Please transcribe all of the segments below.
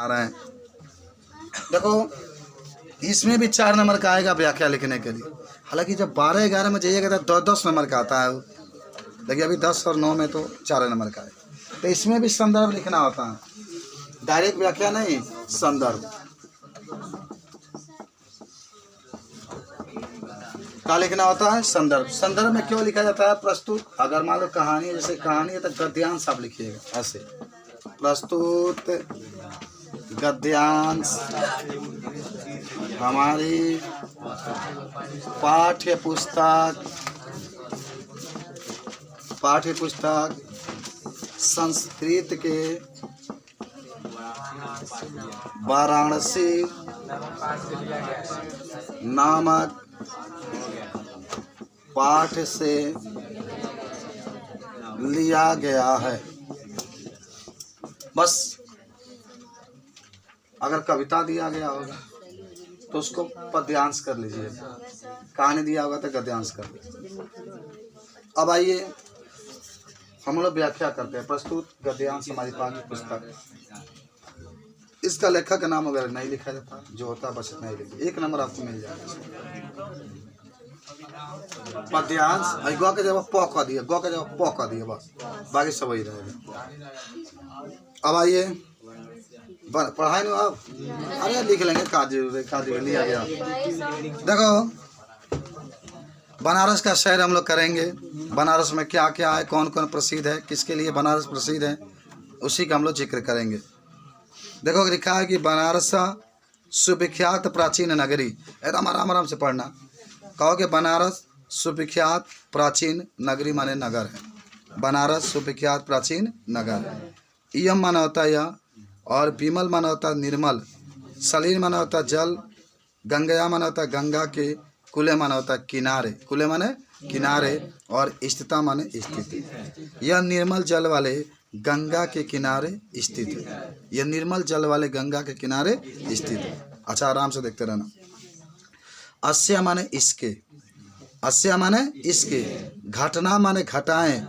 आ रहे हैं। देखो इसमें भी 4 नंबर का आएगा व्याख्या लिखने के लिए। हालांकि जब 12-11 में जाइएगा तो 10 नंबर का आता है, लेकिन अभी 10 और 9 में तो 4 नंबर का है। तो इसमें भी संदर्भ लिखना होता है, डायरेक्ट व्याख्या नहीं, संदर्भ क्या लिखना होता है, संदर्भ। संदर्भ में क्यों लिखा जाता है, प्रस्तुत। अगर मान लो कहानी है, जैसे कहानी है तो गद्यांश आप लिखिएगा ऐसे, प्रस्तुत गद्यांश हमारी पाठ्य पुस्तक संस्कृत के वाराणसी नामक पाठ से लिया गया है। बस अगर कविता दिया गया होगा तो उसको पद्यांश कर लीजिए, कहानी दिया होगा तो गद्यांश कर लीजिए। अब आइए हम लोग व्याख्या करते हैं। प्रस्तुत गद्यांश हमारी पाठ्य पुस्तक, इसका लेखक का नाम वगैरह नहीं लिखा जाता, जो होता बस नहीं लिखा, 1 नंबर आपको मिल जाएगा। पद्यांश ग के जगह प का दिया, ग के जगह प का दिया, बस बाकी सब वही रहेगा। अब आइए पढ़ाई नहीं आप, अरे लिख लेंगे, काजी लिया गया। देखो बनारस का शहर हम लोग करेंगे, बनारस में क्या क्या है, कौन कौन प्रसिद्ध है, किसके लिए बनारस प्रसिद्ध है, उसी का हम लोग जिक्र करेंगे। देखो लिखा है कि बनारस सुविख्यात प्राचीन नगरी, एकदम आराम आराम से पढ़ना। कहो कि बनारस सुविख्यात प्राचीन नगरी माने नगर है, बनारस सुविख्यात प्राचीन नगर। इयम माना होता है यह, और विमल माना होता है निर्मल, सलील माना होता है जल, गंगया माना होता है गंगा के, कुले माना होता है किनारे, कुले माने किनारे, और स्थिता माने स्थित। यह निर्मल जल वाले गंगा के किनारे स्थित है, यह निर्मल जल वाले गंगा के किनारे स्थित है। अच्छा आराम से देखते रहना। अस्य माने इसके, अस्य माने इसके, घटना माने घटाएं,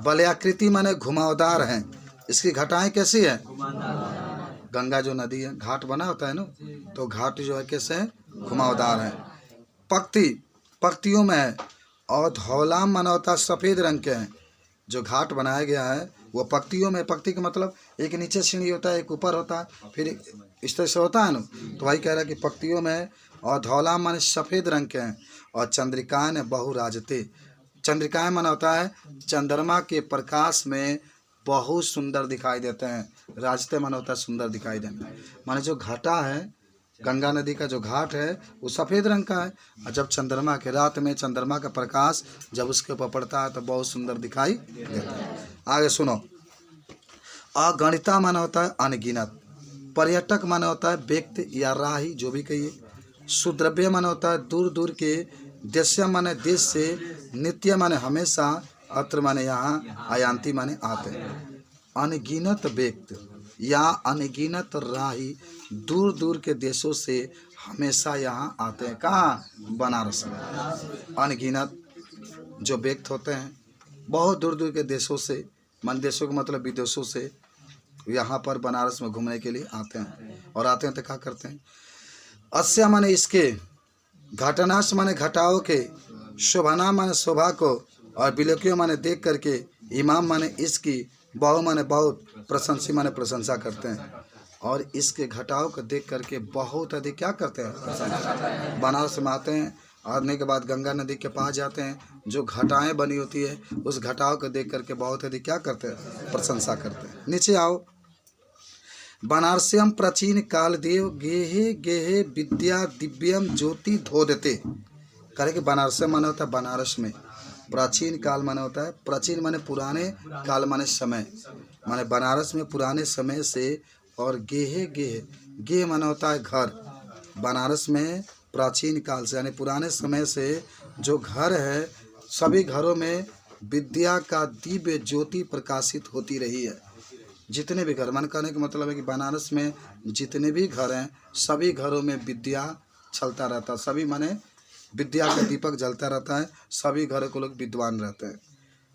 वलयाकृति माने घुमावदार हैं। इसकी घटाएं कैसी है, गंगा जो नदी है घाट बना होता है ना, तो घाट जो है कैसे है, घुमावदार है। पक्ति पक्तियों में है, और धौलाम माना होता है सफ़ेद रंग के हैं। जो घाट बनाया गया है वो पक्तियों में, पक्ति का मतलब एक नीचे सीढ़ी होता है, एक ऊपर होता है, फिर इस तरह से होता है ना, तो वही कह रहा है कि पक्तियों में, और धौलाम माने सफ़ेद रंग के हैं, और चंद्रिकाएं बहुराजते, चंद्रिकाएं माना होता है चंद्रमा के प्रकाश में बहुत सुंदर दिखाई देते हैं, राजते माना होता है सुंदर दिखाई देना। माने जो घाटा है, गंगा नदी का जो घाट है वो सफ़ेद रंग का है, और जब चंद्रमा के रात में चंद्रमा का प्रकाश जब उसके ऊपर पड़ता है तो बहुत सुंदर दिखाई देता है। आगे सुनो। अगणिता माना होता है अनगिनत, पर्यटक माना होता है व्यक्ति या राही जो भी कहिए, सुद्रव्य माना होता है दूर दूर के, देश्य माने देश से, नित्य माने हमेशा, अत्र माने यहाँ, आयांति माने आते हैं। अनगिनत व्यक्ति या अनगिनत राही दूर दूर के देशों से हमेशा यहाँ आते हैं। कहाँ, बनारस में। अनगिनत जो व्यक्ति होते हैं बहुत दूर दूर के देशों से, मान देशों का मतलब विदेशों से, यहाँ पर बनारस में घूमने के लिए आते हैं। और आते हैं तो क्या करते हैं, अस्य माने इसके, घटनाश माने घटाओ के, शोभना माने शोभा को, और विलोकियों माने देख करके, इमाम माने इसकी, बहु माने बहुत, प्रशंसी माने प्रशंसा करते हैं। और इसके घटाओं को देख करके बहुत अधिक क्या करते हैं, प्रशंसा। बनारस में आते हैं, आने के बाद गंगा नदी के पास जाते हैं, जो घटाएं बनी होती है उस घटाओं को देख करके बहुत अधिक क्या करते हैं, प्रशंसा करते हैं। नीचे आओ। बनारस्यम प्राचीन काल देव गेहे गेहे विद्या दिव्यम ज्योति धोदते, करे कि बनारस माने होता है बनारस में, प्राचीन काल माने होता है, प्राचीन माने पुराने, काल माने समय, माने बनारस में पुराने समय से, और गेहे गेहे, गेह माने होता है घर, बनारस में प्राचीन काल से यानी पुराने समय से जो घर है, सभी घरों में विद्या का दिव्य ज्योति प्रकाशित होती रही है। जितने भी घर, मन कहने का मतलब है कि बनारस में जितने भी घर हैं सभी घरों में विद्या चलता रहता है, सभी माने विद्या का दीपक जलता रहता है, सभी घरों को लोग विद्वान रहते हैं।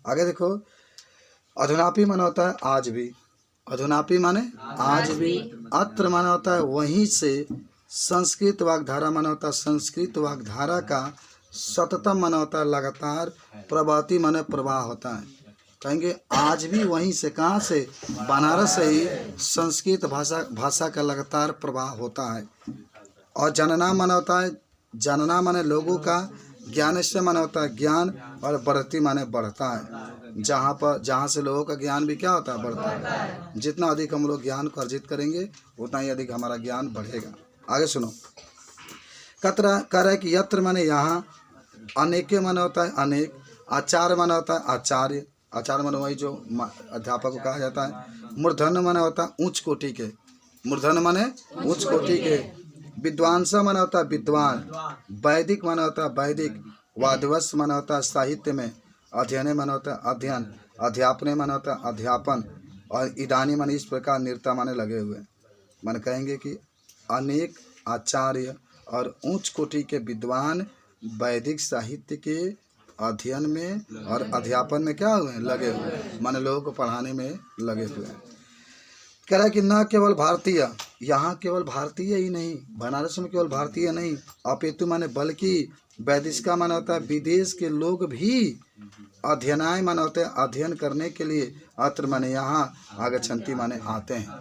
आगे देखो। अधुनापि माना होता है आज भी, अधुनापि माने आज भी, अत्र माना होता है वहीं से, संस्कृत वाग्धारा माना होता है संस्कृत वाग्धारा का, सततम माना होता है लगातार, प्रभाती माने प्रवाह होता है। कहेंगे आज भी वहीं से, कहाँ से, बनारस से ही संस्कृत भाषा का लगातार प्रवाह होता है। और जनना माना होता है, जनना माने लोगों का, ज्ञान से माना होता है ज्ञान, और बढ़ती माने बढ़ता है। जहाँ से लोगों का ज्ञान भी क्या होता है, बढ़ता है। जितना अधिक हम लोग ज्ञान को अर्जित करेंगे उतना ही अधिक हमारा ज्ञान बढ़ेगा। आगे सुनो, कह रहा है कि यत्र माने यहाँ, अनेके माने होता है अनेक, आचार्य माने होता है आचार्य, आचार्य माने वही जो अध्यापक को कहा जाता है। मूर्धन्य माने होता है उच्च कोटि के, मूर्धन्य माने उच्च कोटि के। विद्वांसा माना होता है विद्वान, वैदिक माना होता है वैदिक, वादवस माना होता है साहित्य में, अध्ययन माना होता है अध्ययन, अध्यापने माना होता है अध्यापन, और इदानी माने इस प्रकार निरता माने लगे हुए। मन कहेंगे कि अनेक आचार्य और उच्च कोटि के विद्वान वैदिक साहित्य के अध्ययन में और अध्यापन में क्या हुए, लगे हुए, माने लोगों को पढ़ाने में लगे हुए हैं। कह रहा है कि न केवल भारतीय, यहाँ केवल भारतीय ही नहीं, बनारस में केवल भारतीय नहीं, अपितु माने बल्कि, वैदिका माना होता है विदेश के लोग भी, अध्ययनाय माना होता है अध्ययन करने के लिए, अत्र माने यहाँ, आगच्छन्ति माने आते हैं।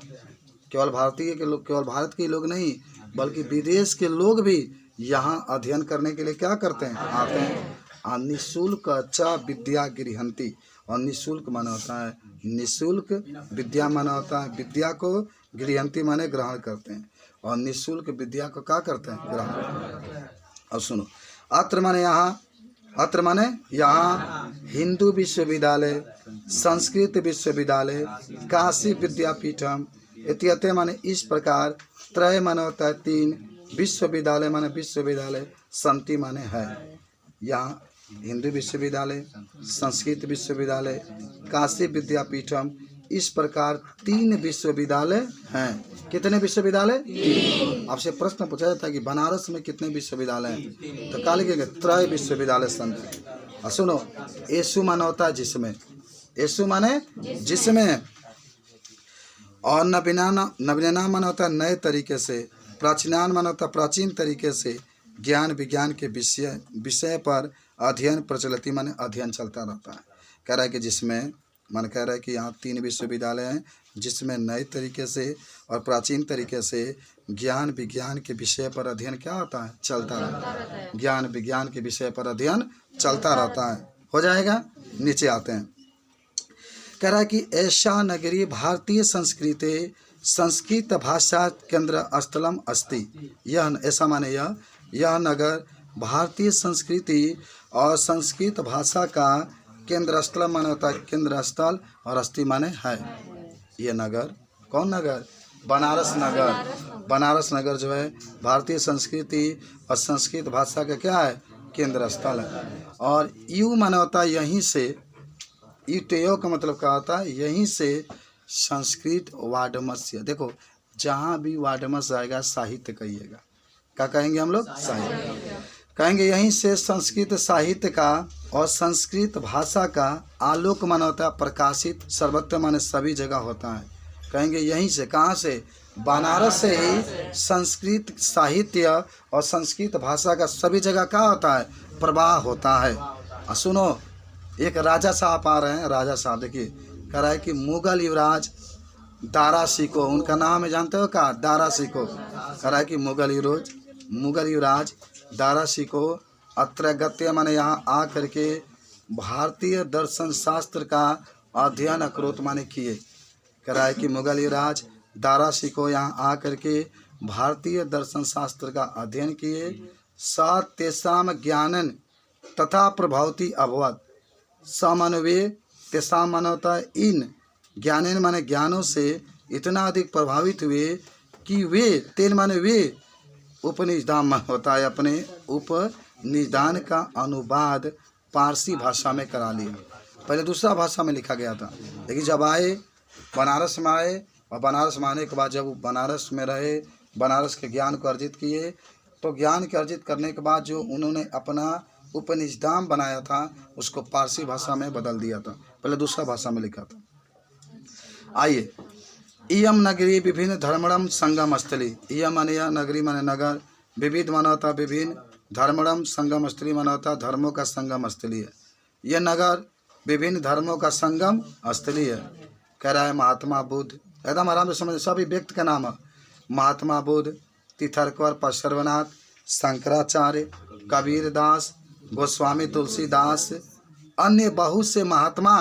केवल भारतीय के लोग, केवल भारत के लोग नहीं बल्कि विदेश के लोग भी यहाँ अध्ययन करने के लिए क्या करते हैं, आते हैं। निःशुल्क अच्छा विद्या गृहंती, और निःशुल्क माना होता है निःशुल्क, विद्या माना होता है विद्या को, गृहंती माने ग्रहण करते हैं, और निःशुल्क विद्या को क्या करते हैं, ग्रहण। अब सुनो, अत्र माने यहाँ, अत्र माने यहाँ, हिंदू विश्वविद्यालय, संस्कृत विश्वविद्यालय, काशी विद्यापीठम इत्यादि माने इस प्रकार, त्रय माने होता है तीन, विश्वविद्यालय माने विश्वविद्यालय, संति माने है। यहाँ हिंदू विश्वविद्यालय, संस्कृत विश्वविद्यालय, काशी विद्यापीठम, इस प्रकार 3 विश्वविद्यालय हैं। कितने विश्वविद्यालय? 3। आपसे प्रश्न पूछा जाता है कि बनारस में कितने विश्वविद्यालय हैं, तो क्या लिखेंगे, त्रय विश्वविद्यालय संत। और सुनो, येसु माना होता है जिसमें, येसु माने जिसमें, और नवीना माना होता है नए तरीके से, प्राचीनान माना होता है प्राचीन तरीके से, ज्ञान विज्ञान के विषय पर अध्ययन प्रचलती माने अध्ययन चलता रहता है। कह रहा है कि जिसमें, मन कह रहा है कि यहाँ 3 विश्वविद्यालय हैं जिसमें नए तरीके से और प्राचीन तरीके से ज्ञान विज्ञान के विषय पर अध्ययन क्या होता है, चलता रहता है। ज्ञान विज्ञान के विषय पर अध्ययन चलता रहता है। हो जाएगा, नीचे आते हैं। कह रहा है कि ऐसा नगरी भारतीय संस्कृति संस्कृत भाषा केंद्र स्थलम अस्ति, यह ऐसा माने यह नगर भारतीय संस्कृति और संस्कृत भाषा का केंद्र स्थल माने होता है केंद्र स्थल, और अस्थि माने है। ये नगर, कौन नगर, बनारस नगर। बनारस नगर जो है भारतीय संस्कृति और संस्कृत भाषा का क्या है, केंद्र स्थल है। और यू माने होता है यहीं से, युतयो का मतलब क्या होता है, यहीं से संस्कृत वाड्मस्य, देखो जहाँ भी वाड्मस आएगा साहित्य कहिएगा, क्या कहेंगे हम लोग, साहित्य कहेंगे। यहीं से संस्कृत साहित्य का और संस्कृत भाषा का आलोक माना होता है प्रकाशित, सर्वत्र माने सभी जगह होता है। कहेंगे यहीं से, कहाँ से, बनारस से ही संस्कृत साहित्य और संस्कृत भाषा का सभी जगह क्या होता है, प्रवाह होता है। सुनो, एक राजा साहब आ रहे हैं, राजा साहब देखिए, कह रहा है कि मुगल युवराज दारा शिकोह, उनका नाम है जानते हो क्या, दारा शिकोह। कह रहा है कि मुगल युवराज दारा शिकोह अत्रगत्य माने यहाँ आ करके भारतीय दर्शन शास्त्र का अध्ययन अक्रोत माने किए। कह रहा है कि मुगल युवराज दारा शिकोह यहाँ आ करके भारतीय दर्शन शास्त्र का अध्ययन किए। स तेषाम ज्ञानन तथा प्रभावती अभवत, समानवे तेषाम माना होता है इन, ज्ञानन माने ज्ञानों से इतना अधिक प्रभावित हुए कि वे, तेन माने वे, उपनिषदान होता है अपने उपनिषदान का अनुवाद पारसी भाषा में करा लिया। पहले दूसरा भाषा में लिखा गया था, लेकिन जब आए बनारस में आए, और बनारस में आने के बाद जब वो बनारस में रहे, बनारस के ज्ञान को अर्जित किए, तो ज्ञान के अर्जित करने के बाद जो उन्होंने अपना उपनिषदान बनाया था उसको पारसी भाषा में बदल दिया था, पहले दूसरा भाषा में लिखा था। आइए, इयम नगरी विभिन्न धर्मणम संगम स्थली। इयम माने यह, नगरी माने नगर, विविध माना होता विभिन्न, धर्मणम संगम स्थली माना होता धर्मों का संगम स्थली है। यह नगर विभिन्न धर्मों का संगम स्थली है। कह रहा है महात्मा बुद्ध, एकदम आराम से समझ, सभी व्यक्ति का नाम है। महात्मा बुद्ध, तीर्थंकर पशर्वनाथ, शंकराचार्य, कबीर दास, गोस्वामी तुलसीदास, अन्य बहुत से महात्मा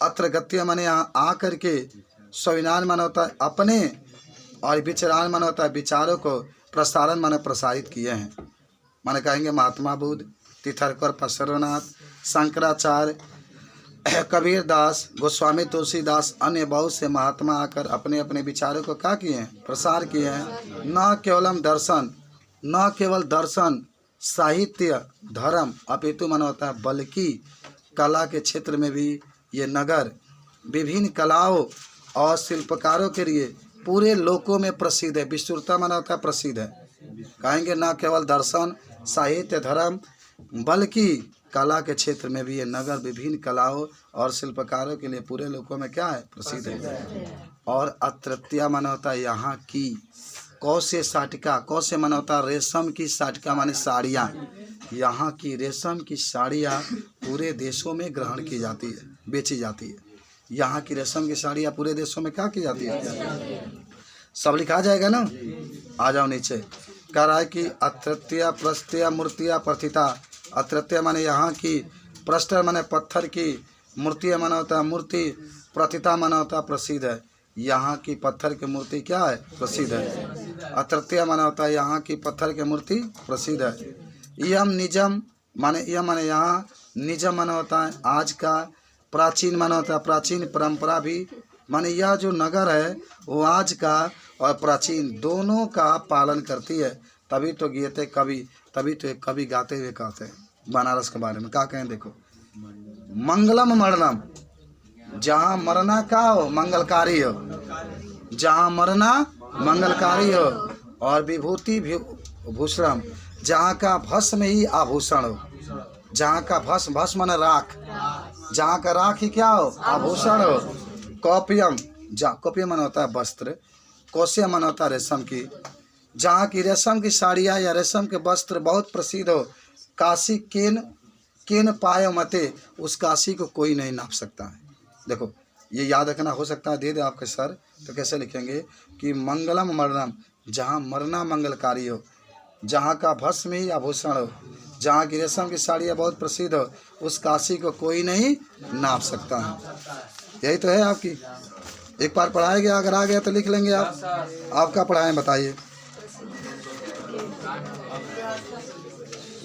अत्र गत्य माने यहाँ आकर के स्वाभिमान माना होता है अपने, और विचारान माना होता है विचारों को प्रसारण माने प्रसारित किए हैं। माने कहेंगे महात्मा बुद्ध, तीर्थंकर पशर्वनाथ, शंकराचार्य, कबीर दास, गोस्वामी तुलसीदास, अन्य बहुत से महात्मा आकर अपने अपने विचारों को क्या किए हैं, प्रसार किए हैं। न केवलम दर्शन, न केवल दर्शन, साहित्य, धर्म, अपितु माना होता है बल्कि कला के क्षेत्र में भी ये नगर विभिन्न कलाओं और शिल्पकारों के लिए पूरे लोकों में प्रसिद्ध है। विस्तृता माना होता है प्रसिद्ध है। कहेंगे न केवल दर्शन, साहित्य, धर्म, बल्कि कला के क्षेत्र में भी ये नगर विभिन्न कलाओं और शिल्पकारों के लिए पूरे लोकों में क्या है, प्रसिद्ध है। और अत्रत्या माना होता है यहाँ की, कौशे साटिका, कौशे माना होता है रेशम की, साटिका माने साड़ियाँ। यहाँ की रेशम की साड़ियाँ पूरे देशों में ग्रहण की जाती है, बेची जाती है। यहाँ की रेशम की साड़ियाँ पूरे देशों में क्या की जाती है, सब लिखा जाएगा ना, आ जाओ नीचे। कह रहा है कि अत्रत्या प्रस्त्या मूर्तिया प्रथिता। अत्रत्या माने यहाँ की, प्रस्तर माने पत्थर की, मूर्तिया माना होता है मूर्ति, प्रथिता माना होता है प्रसिद्ध है। यहाँ की पत्थर की मूर्ति क्या है, प्रसिद्ध है। अत्रत्या माना होता है यहाँ की पत्थर की मूर्ति प्रसिद्ध है। यम निजम माने, यम माने यहाँ, निजम माना होता है आज का, प्राचीन माना होता है प्राचीन, परंपरा भी माने यह जो नगर है वो आज का और प्राचीन दोनों का पालन करती है। तभी तो गीते कवि, तभी तो एक कवि गाते हुए कहते हैं बनारस के बारे में, क्या कहें देखो। मंगलम मरणम, जहाँ मरना का हो मंगलकारी हो, जहाँ मरना मंगलकारी हो, और विभूति भूषणम, जहाँ का भस्म ही आभूषण हो। जहाँ का भस्म, भस्म माने राख, जहाँ का राख ही क्या हो, आभूषण हो। कौपियम, जहाँ कौपियम माना होता है वस्त्र, कौशे माना होता है रेशम की, जहाँ की रेशम की साड़ियाँ या रेशम के वस्त्र बहुत प्रसिद्ध हो। काशी केन पायो मते, उस काशी को कोई नहीं नाप सकता है। देखो ये याद रखना, हो सकता है दे दे आपके सर, तो कैसे लिखेंगे कि मंगलम मरणम, जहाँ मरना मंगलकारी हो, जहाँ का भस्म ही आभूषण हो, जहाँ की रेशम की साड़ियाँ बहुत प्रसिद्ध हो, उस काशी को कोई नहीं नाप सकता है। यही तो है आपकी, एक बार पढ़ाया गया, अगर आ गया तो लिख लेंगे आप। आपका पढ़ाएं, बताइए।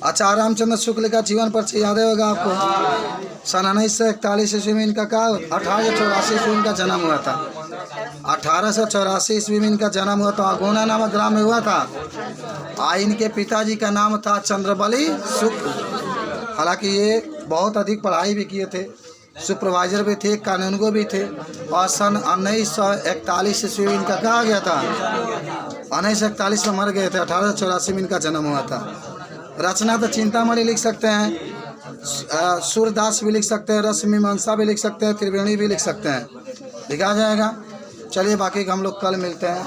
आचार्य रामचंद्र शुक्ल का जीवन परिचय याद होगा आपको। सन 1941 ईस्वी में इनका क्या, 1884 ईस्वी में इनका जन्म हुआ था। 1884 ईस्वी में इनका जन्म हुआ था, अगोना नामक ग्राम में हुआ था। इनके पिताजी का नाम था चंद्रबली शुक्ल। हालांकि ये बहुत अधिक पढ़ाई भी किए थे, सुपरवाइजर भी थे, कानूनगो भी थे। और सन 1941 ईस्वी में इनका कहा गया था, 1941 में मर गए थे। 1884 में इनका जन्म हुआ था। रचना तो चिंतामणि लिख सकते हैं, सूरदास भी लिख सकते हैं, रसमीमांसा भी लिख सकते हैं, त्रिवेणी भी लिख सकते हैं, लिखा जाएगा। चलिए बाकी हम लोग कल मिलते हैं।